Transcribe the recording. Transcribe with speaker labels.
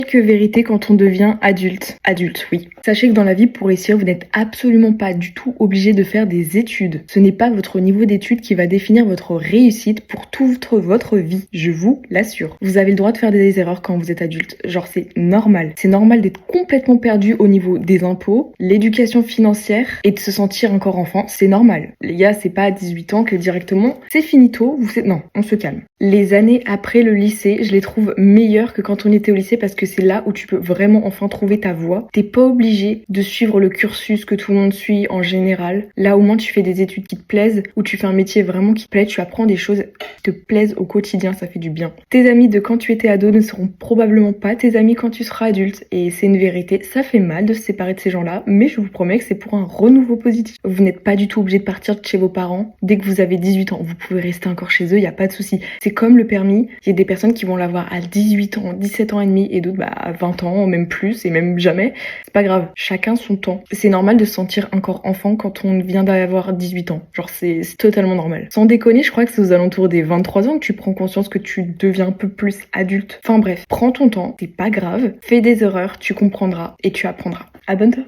Speaker 1: Quelques vérités quand on devient adulte. Adulte, oui. Sachez que dans la vie, pour réussir, vous n'êtes absolument pas du tout obligé de faire des études. Ce n'est pas votre niveau d'études qui va définir votre réussite pour toute votre vie, je vous l'assure. Vous avez le droit de faire des erreurs quand vous êtes adulte. Genre, c'est normal. C'est normal d'être complètement perdu au niveau des impôts, l'éducation financière et de se sentir encore enfant. C'est normal. Les gars, c'est pas à 18 ans que directement, c'est finito. Non, on se calme. Les années après le lycée, je les trouve meilleures que quand on était au lycée parce que c'est là où tu peux vraiment enfin trouver ta voie. T'es pas obligé de suivre le cursus que tout le monde suit en général. Là, au moins, tu fais des études qui te plaisent, ou tu fais un métier vraiment qui te plaît, tu apprends des choses qui te plaisent au quotidien, ça fait du bien. Tes amis de quand tu étais ado ne seront probablement pas tes amis quand tu seras adulte, et c'est une vérité. Ça fait mal de se séparer de ces gens-là, mais je vous promets que c'est pour un renouveau positif. Vous n'êtes pas du tout obligé de partir de chez vos parents. Dès que vous avez 18 ans, vous pouvez rester encore chez eux, il n'y a pas de souci. C'est comme le permis, il y a des personnes qui vont l'avoir à 18 ans, 17 ans et demi, et d'autres à 20 ans, même plus, et même jamais. C'est pas grave, chacun son temps. C'est normal de se sentir encore enfant quand on vient d'avoir 18 ans. Genre, c'est totalement normal. Sans déconner, je crois que c'est aux alentours des 23 ans que tu prends conscience que tu deviens un peu plus adulte. Enfin bref, prends ton temps, c'est pas grave, fais des erreurs, tu comprendras et tu apprendras. Abonne-toi.